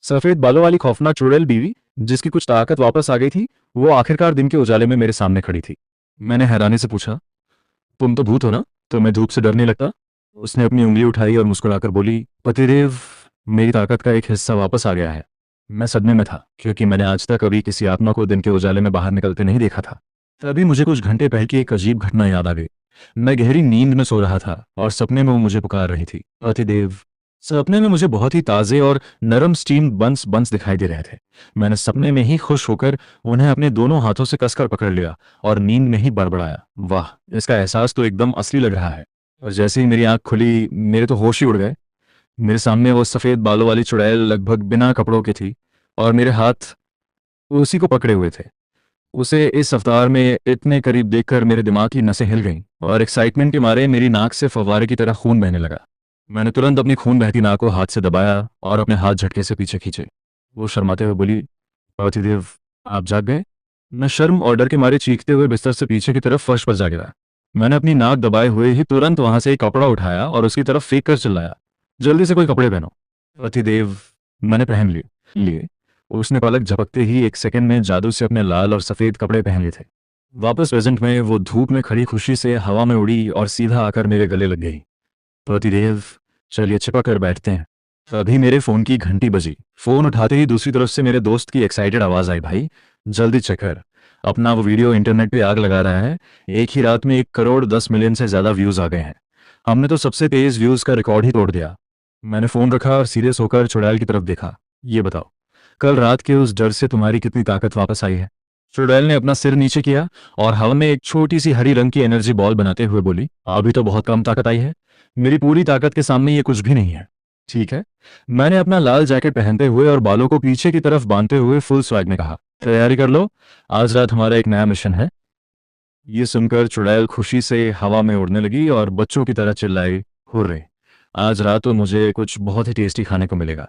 सफेद बालों वाली खौफनाक चुड़ैल बीवी, जिसकी कुछ ताकत वापस आ गई थी, वो आखिरकार दिन के उजाले में मेरे सामने खड़ी थी। मैंने हैरानी से पूछा, तुम तो भूत हो ना? तुम्हें धूप से डर नहीं लगता? उसने अपनी उंगली उठाई और मुस्कुराकर बोली, पतिदेव, मेरी ताकत का एक हिस्सा वापस आ गया है। मैं सदमे में था, क्योंकि मैंने आज तक कभी किसी आत्मा को दिन के उजाले में बाहर निकलते नहीं देखा था। तभी मुझे कुछ घंटे पहले की एक अजीब घटना याद आ गई। मैं गहरी नींद में सो रहा था और सपने में वो मुझे पुकार रही थी, पतिदेव। सपने में मुझे बहुत ही ताज़े और नरम स्टीम बंस बंस दिखाई दे रहे थे। मैंने सपने में ही खुश होकर उन्हें अपने दोनों हाथों से कसकर पकड़ लिया और नींद में ही बड़बड़ाया, वाह, इसका एहसास तो एकदम असली लग रहा है। और जैसे ही मेरी आंख खुली, मेरे तो होश ही उड़ गए। मेरे सामने वो सफ़ेद बालों वाली चुड़ैल लगभग बिना कपड़ों की थी और मेरे हाथ उसी को पकड़े हुए थे। उसे इस अवतार में इतने करीब देखकर मेरे दिमाग की नसें हिल गईं और एक्साइटमेंट के मारे मेरी नाक से फव्वारे की तरह खून बहने लगा। मैंने तुरंत अपनी खून बहती नाक को हाथ से दबाया और अपने हाथ झटके से पीछे खींचे। वो शर्माते हुए बोली, पार्थिदेव, आप जाग गए? मैं शर्म और डर के मारे चीखते हुए बिस्तर से पीछे की तरफ फर्श पर जा गिरा। मैंने अपनी नाक दबाए हुए ही तुरंत वहां से एक कपड़ा उठाया और उसकी तरफ फेंक कर चिल्लाया, जल्दी से कोई कपड़े पहनो। पतिदेव, मैंने पहन लिए। उसने पलक झपकते ही एक सेकंड में जादू से अपने लाल और सफ़ेद कपड़े पहन लिए थे। वापस प्रेजेंट में वो धूप में खड़ी खुशी से हवा में उड़ी और सीधा आकर मेरे गले लग गई। पतिदेव, चलिए छिपा कर बैठते हैं। तभी मेरे फ़ोन की घंटी बजी। फ़ोन उठाते ही दूसरी तरफ से मेरे दोस्त की एक्साइटेड आवाज़ आई, भाई जल्दी चेक कर, अपना वो वीडियो इंटरनेट पे आग लगा रहा है। एक ही रात में 1 करोड़ 10 मिलियन से ज़्यादा व्यूज़ आ गए हैं। हमने तो सबसे तेज़ व्यूज़ का रिकॉर्ड ही तोड़ दिया। मैंने फ़ोन रखा और सीरियस होकर चुड़ैल की तरफ देखा। ये बताओ, कल रात के उस डर से तुम्हारी कितनी ताकत वापस आई है? चुड़ैल ने अपना सिर नीचे किया और हवा में एक छोटी सी हरी रंग की एनर्जी बॉल बनाते हुए बोली, अभी तो बहुत कम ताकत आई है। मेरी पूरी ताकत के सामने ये कुछ भी नहीं है। ठीक है, मैंने अपना लाल जैकेट पहनते हुए और बालों को पीछे की तरफ बांधते हुए फुल स्वैग में कहा, तैयारी कर लो, आज रात हमारा एक नया मिशन है। ये सुनकर चुड़ैल खुशी से हवा में उड़ने लगी और बच्चों की तरह चिल्लाई, हुर्रे, आज रात तो मुझे कुछ बहुत ही टेस्टी खाने को मिलेगा।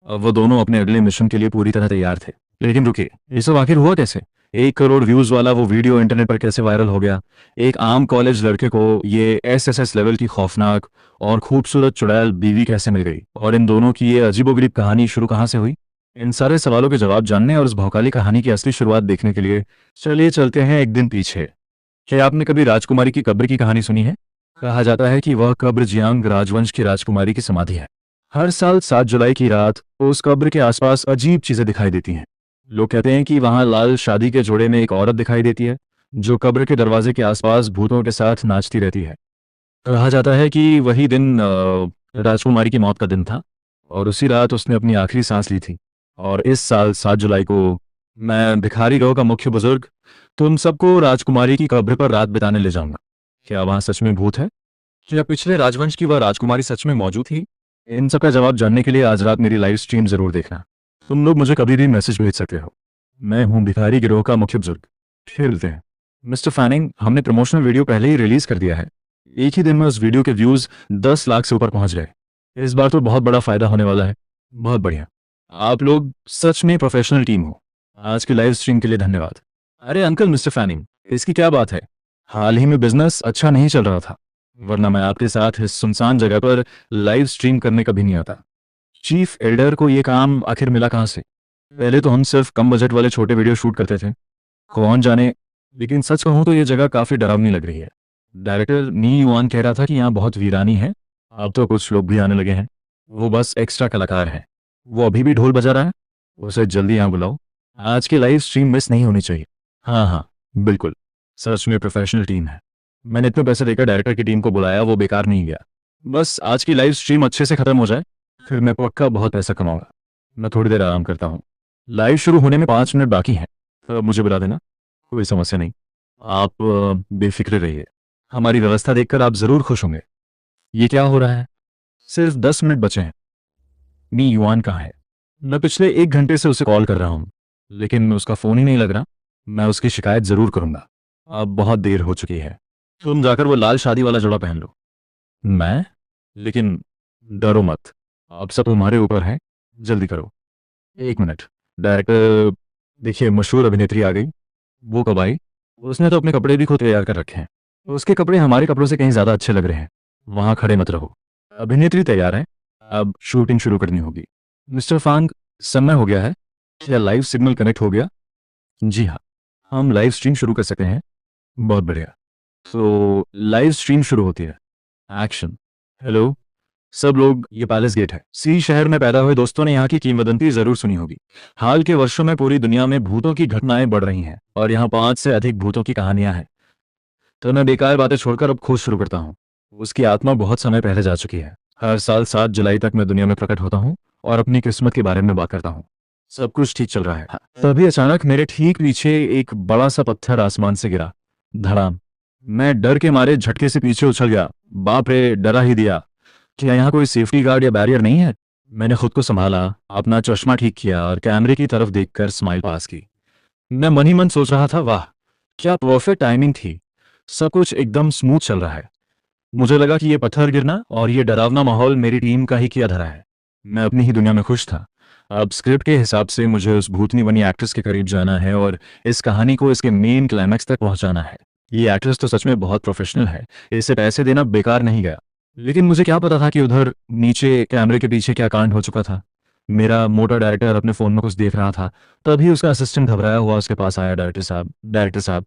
अब वो दोनों अपने अगले मिशन के लिए पूरी तरह तैयार थे। लेकिन रुकिए, ये सब आखिर हुआ कैसे? 1 करोड़ व्यूज वाला वो वीडियो इंटरनेट पर कैसे वायरल हो गया? एक आम कॉलेज लड़के को ये एसएसएस लेवल की खौफनाक और खूबसूरत चुड़ैल बीवी कैसे मिल गई? और इन दोनों की ये अजीबोगरीब कहानी शुरू कहाँ से हुई? इन सारे सवालों के जवाब जानने और उस भौकाली कहानी की असली शुरुआत देखने के लिए चलिए चलते हैं एक दिन पीछे। क्या आपने कभी राजकुमारी की कब्र की कहानी सुनी है? कहा जाता है कि वह कब्र जियांग राजवंश की राजकुमारी की समाधि है। हर साल 7 जुलाई की रात उस कब्र के आसपास अजीब चीजें दिखाई देती हैं। लोग कहते हैं कि वहां लाल शादी के जोड़े में एक औरत दिखाई देती है, जो कब्र के दरवाजे के आसपास भूतों के साथ नाचती रहती है। कहा जाता है कि वही दिन राजकुमारी की मौत का दिन था और उसी रात उसने अपनी आखिरी सांस ली थी। और इस साल 7 जुलाई को मैं भिखारी गांव का मुख्य बुजुर्ग तुम सबको राजकुमारी की कब्र पर रात बिताने ले जाऊंगा। क्या वहां सच में भूत है? क्या पिछले राजवंश की वह राजकुमारी सच में मौजूद थी? इन सब का जवाब जानने के लिए आज रात मेरी लाइव स्ट्रीम जरूर देखना। तुम लोग मुझे कभी भी मैसेज भेज सकते हो। मैं हूं भिखारी गिरोह का मुख्य बुजुर्ग। फिर मिलते हैं। मिस्टर फैनिंग, हमने प्रमोशनल वीडियो पहले ही रिलीज कर दिया है। एक ही दिन में उस वीडियो के व्यूज 10 लाख से ऊपर पहुंच गए। इस बार तो बहुत बड़ा फायदा होने वाला है। बहुत बढ़िया, आप लोग सच में प्रोफेशनल टीम हो। आज की लाइव स्ट्रीम के लिए धन्यवाद। अरे अंकल मिस्टर फैनिंग, इसकी क्या बात है? हाल ही में बिजनेस अच्छा नहीं चल रहा था, वरना मैं आपके साथ इस सुनसान जगह पर लाइव स्ट्रीम करने कभी नहीं आता। चीफ एल्डर को ये काम आखिर मिला कहाँ से? पहले तो हम सिर्फ कम बजट वाले छोटे वीडियो शूट करते थे, कौन जाने, लेकिन सच कहूँ तो ये जगह काफी डरावनी लग रही है। डायरेक्टर नी युआन कह रहा था कि यहाँ बहुत वीरानी है। अब तो कुछ लोग भी आने लगे हैं। वो बस एक्स्ट्रा कलाकार है। वो अभी भी ढोल बजा रहा है, उसे जल्दी यहाँ बुलाओ। आज की लाइव स्ट्रीम मिस नहीं होनी चाहिए। हाँ हाँ बिल्कुल, सच में प्रोफेशनल टीम है। मैंने इतने पैसे देकर डायरेक्टर की टीम को बुलाया, वो बेकार नहीं गया। बस आज की लाइव स्ट्रीम अच्छे से खत्म हो जाए, फिर मैं पक्का बहुत पैसा कमाऊंगा। मैं थोड़ी देर आराम करता हूँ। लाइव शुरू होने में 5 मिनट बाकी हैं, तो मुझे बुला देना, कोई समस्या नहीं। आप बेफिक्र रहिए, हमारी व्यवस्था देखकर आप जरूर खुश होंगे। ये क्या हो रहा है? सिर्फ 10 मिनट बचे हैं। मी युआन कहाँ है? मैं पिछले 1 घंटे से उसे कॉल कर रहा हूँ, लेकिन उसका फोन ही नहीं लग रहा। मैं उसकी शिकायत जरूर करूंगा। अब बहुत देर हो चुकी है। तुम जाकर वो लाल शादी वाला जोड़ा पहन लो। मैं? लेकिन डरो मत, अब सब तुम्हारे ऊपर है, जल्दी करो। 1 मिनट, डायरेक्टर, देखिए मशहूर अभिनेत्री आ गई। वो कब आई? उसने तो अपने कपड़े भी खुद तैयार कर रखे हैं। उसके कपड़े हमारे कपड़ों से कहीं ज्यादा अच्छे लग रहे हैं। वहां खड़े मत रहो, अभिनेत्री तैयार है, अब शूटिंग शुरू करनी होगी। मिस्टर फांग, समय हो गया है। क्या लाइव सिग्नल कनेक्ट हो गया? जी हाँ, हम लाइव स्ट्रीम शुरू कर सकते हैं। बहुत बढ़िया। तो लाइव स्ट्रीम शुरू होती है। एक्शन। हेलो सब लोग, ये पैलेस गेट है। सी शहर में पैदा हुए दोस्तों ने यहाँ की किंवदंती जरूर सुनी होगी। हाल के वर्षों में पूरी दुनिया में भूतों की घटनाएं बढ़ रही हैं और यहाँ 5 से अधिक भूतों की कहानियां हैं। तो मैं बेकार बातें छोड़कर अब खोज शुरू करता हूँ। उसकी आत्मा बहुत समय पहले जा चुकी है। हर साल 7 जुलाई तक मैं दुनिया में प्रकट होता हूँ और अपनी किस्मत के बारे में बात करता हूँ। सब कुछ ठीक चल रहा है। तभी अचानक मेरे ठीक पीछे एक बड़ा सा पत्थर आसमान से गिरा। धड़ाम। मैं डर के मारे झटके से पीछे उछल गया। बाप रे, डरा ही दिया। क्या यहाँ कोई सेफ्टी गार्ड या बैरियर नहीं है? मैंने खुद को संभाला, अपना चश्मा ठीक किया और कैमरे की तरफ देखकर स्माइल पास की। मैं मन ही मन सोच रहा था, वाह क्या परफेक्ट टाइमिंग थी। सब कुछ एकदम स्मूथ चल रहा है। मुझे लगा कि ये पत्थर गिरना और ये डरावना माहौल मेरी टीम का ही किया धरा है। मैं अपनी ही दुनिया में खुश था। अब स्क्रिप्ट के हिसाब से मुझे उस भूतनी बनी एक्ट्रेस के करीब जाना है और इस कहानी को इसके मेन क्लाइमैक्स तक पहुंचाना है। ये एक्ट्रेस तो सच में बहुत प्रोफेशनल है, इसे पैसे देना बेकार नहीं गया। लेकिन मुझे क्या पता था कि उधर नीचे कैमरे के पीछे क्या कांड हो चुका था। मेरा मोटा डायरेक्टर अपने फोन में कुछ देख रहा था, तभी उसका असिस्टेंट घबराया हुआ उसके पास आया। डायरेक्टर साहब।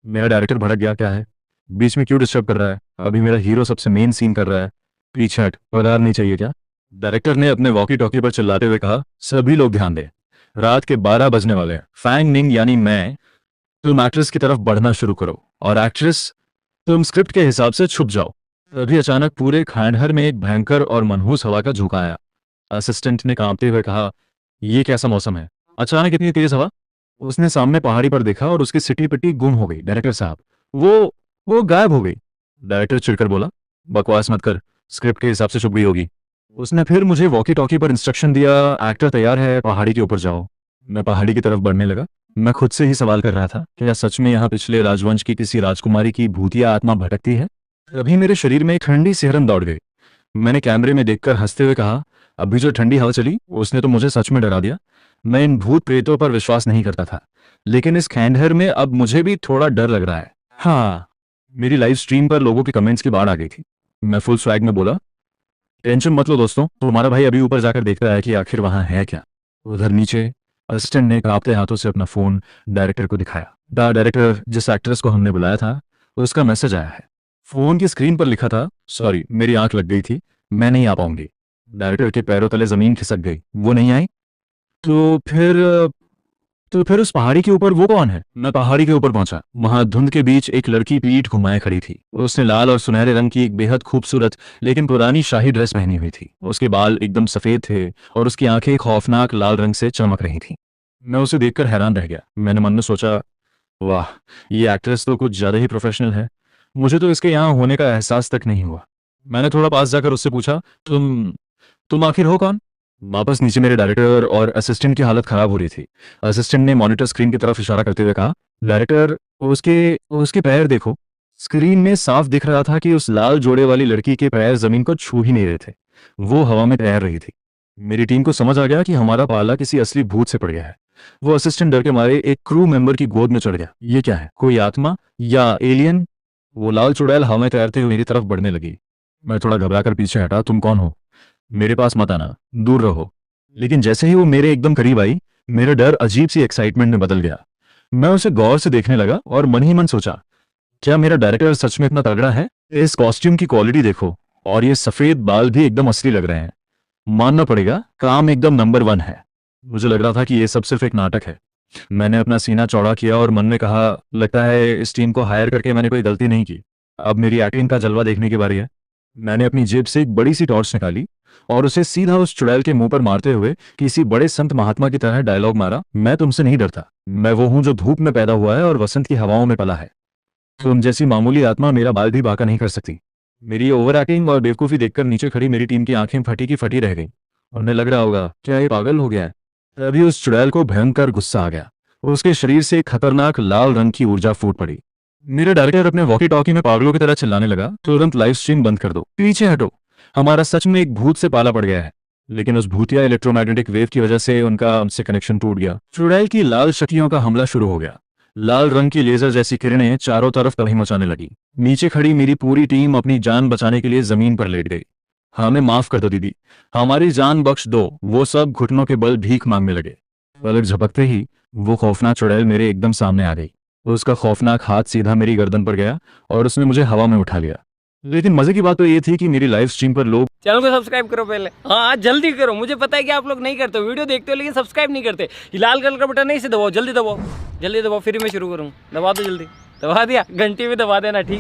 मेरा डायरेक्टर भड़क गया, क्या है, बीच में क्यों डिस्टर्ब कर रहा है? अभी मेरा हीरो सबसे मेन सीन कर रहा है। पीछे हट, पगार नहीं चाहिए क्या? डायरेक्टर ने अपने वॉकी टॉकी पर चिल्लाते हुए कहा, सभी लोग ध्यान दें, रात के 12 बजने वाले हैं। फैंग निंग यानी मैं, तुम एक्ट्रेस की तरफ बढ़ना शुरू करो और एक्ट्रेस तुम स्क्रिप्ट के हिसाब से छुप जाओ। तभी अचानक पूरे खंडहर में एक भयंकर और मनहूस हवा का झोंका आया। असिस्टेंट ने कांपते हुए कहा, ये कैसा मौसम है, अचानक इतनी तेज हवा? उसने सामने पहाड़ी पर देखा और उसकी सिटी पिटी गुम हो गई। डायरेक्टर साहब, वो गायब हो गई। डायरेक्टर चिढ़कर बोला, बकवास मत कर, स्क्रिप्ट के हिसाब से छुप गई होगी। उसने फिर मुझे वॉकी टॉकी पर इंस्ट्रक्शन दिया, एक्टर तैयार है, पहाड़ी के ऊपर जाओ। मैं पहाड़ी की तरफ बढ़ने लगा। मैं खुद से ही सवाल कर रहा था, क्या सच में यहाँ पिछले राजवंश की किसी राजकुमारी की भूतिया आत्मा भटकती है? तभी मेरे शरीर में एक ठंडी सिहरन दौड़ गई। मैंने कैमरे में देखकर हंसते हुए कहा, अभी जो ठंडी हवा चली उसने तो मुझे सच में डरा दिया। मैं इन भूत प्रेतों पर विश्वास नहीं करता था, लेकिन इस खंडहर में अब मुझे भी थोड़ा डर लग रहा है। हाँ, मेरी लाइव स्ट्रीम पर लोगों की कमेंट्स की बाढ़ आ गई थी। मैं फुल स्वैग में बोला, टेंशन मत लो दोस्तों, तुम्हारा भाई अभी ऊपर जाकर देखता है कि आखिर वहां है क्या। उधर नीचे असिस्टेंट ने कांपते हाथों से अपना फोन डायरेक्टर को दिखाया। डायरेक्टर, जिस एक्ट्रेस को हमने बुलाया था उसका मैसेज आया है। फोन की स्क्रीन पर लिखा था, सॉरी मेरी आंख लग गई थी, मैं नहीं आ पाऊंगी। डायरेक्टर के पैरों तले जमीन खिसक गई। वो नहीं आई? तो फिर उस पहाड़ी के ऊपर वो कौन है? मैं पहाड़ी के ऊपर पहुंचा। वहां धुंध के बीच एक लड़की पीठ घुमाए खड़ी थी। उसने लाल और सुनहरे रंग की एक बेहद खूबसूरत लेकिन पुरानी शाही ड्रेस पहनी हुई थी। उसके बाल एकदम सफेद थे और उसकी आंखें खौफनाक लाल रंग से चमक रही थीं। मैं उसे देखकर हैरान रह गया। मैंने मन में सोचा, वाह, ये एक्ट्रेस तो कुछ ज्यादा ही प्रोफेशनल है। मुझे तो इसके यहाँ होने का एहसास तक नहीं हुआ। मैंने थोड़ा पास जाकर उससे पूछा, तुम आखिर हो कौन? वापस नीचे मेरे डायरेक्टर और असिस्टेंट की हालत खराब हो रही थी। असिस्टेंट ने मॉनिटर स्क्रीन की तरफ इशारा करते हुए कहा, डायरेक्टर उसके पैर देखो। स्क्रीन में साफ दिख रहा था कि उस लाल जोड़े वाली लड़की के पैर जमीन को छू ही नहीं रहे थे, वो हवा में तैर रही थी। मेरी टीम को समझ आ गया कि हमारा पाला किसी असली भूत से पड़ गया है। वो असिस्टेंट डर के मारे एक क्रू मेंबर की गोद में चढ़ गया। ये क्या है, कोई आत्मा या एलियन? वो लाल चुड़ैल हवा में तैरते हुए मेरी तरफ बढ़ने लगी। मैं थोड़ा घबराकर पीछे हटा। तुम कौन हो? मेरे पास मत आना, दूर रहो। लेकिन जैसे ही वो मेरे एकदम करीब आई, मेरा डर अजीब सी एक्साइटमेंट में बदल गया। मैं उसे गौर से देखने लगा और मन ही मन सोचा, क्या मेरा डायरेक्टर सच में इतना तगड़ा है? इस कॉस्ट्यूम की क्वालिटी देखो, और ये सफेद बाल भी एकदम असली लग रहे हैं। मानना पड़ेगा, काम एकदम नंबर 1 है। मुझे लग रहा था कि ये सब सिर्फ एक नाटक है। मैंने अपना सीना चौड़ा किया और मन में कहा, लगता है इस टीम को हायर करके मैंने कोई गलती नहीं की। अब मेरी एक्टिंग का जलवा देखने की बारी है। मैंने अपनी जेब से एक बड़ी सी टॉर्च निकाली और उसे सीधा उस चुड़ैल के मुंह पर मारते हुए किसी बड़े संत महात्मा की तरह डायलॉग मारा, मैं तुमसे नहीं डरता। मैं वो हूं जो धूप में पैदा हुआ है और वसंत की हवाओं में पला है। तुम जैसी मामूली आत्मा मेरा बाल भी बांका नहीं कर सकती। मेरी ओवर एक्टिंग और बेवकूफी देखकर नीचे खड़ी मेरी टीम की आंखें फटी की फटी रह गई। उन्हें लग रहा होगा, क्या ये पागल हो गया है? तभी उस चुड़ैल को भयंकर गुस्सा आ गया। उसके शरीर से एक खतरनाक लाल रंग की ऊर्जा फूट पड़ी। मेरा डायरेक्टर अपने वॉकी टॉकी में पागलों की तरह चिल्लाने लगा, तुरंत लाइव स्ट्रीम बंद कर दो, पीछे हटो, हमारा सच में एक भूत से पाला पड़ गया है। लेकिन उस भूतिया इलेक्ट्रोमैग्नेटिक वेव की वजह से उनका हमसे कनेक्शन टूट गया। चुड़ैल की लाल शक्तियों का हमला शुरू हो गया। लाल रंग की लेजर जैसी किरणें चारों तरफ तबाही मचाने लगी। नीचे खड़ी मेरी पूरी टीम अपनी जान बचाने के लिए जमीन पर लेट गई। हमें माफ कर दो दीदी, हमारी जान बख्श दो। वो सब घुटनों के बल भीख मांगने लगे। पलक झपकते ही वो खौफनाक चुड़ैल मेरे एकदम सामने आ गई। उसका खौफनाक हाथ सीधा मेरी गर्दन पर गया और उसने मुझे हवा में उठा लिया। लेकिन मजे की बात तो ये थी कि मेरी लाइव स्ट्रीम पर लोग चैनल को सब्सक्राइब करो पहले, हाँ जल्दी करो। मुझे पता है कि आप लोग नहीं करते हो, वीडियो देखते हो लेकिन सब्सक्राइब नहीं करते। ये लाल कलर का बटन नहीं से दबाओ, जल्दी दबाओ, जल्दी दबाओ, फिर मैं शुरू करूँ। दबा दो जल्दी, दबा दिया, घंटी भी दबा देना, ठीक है।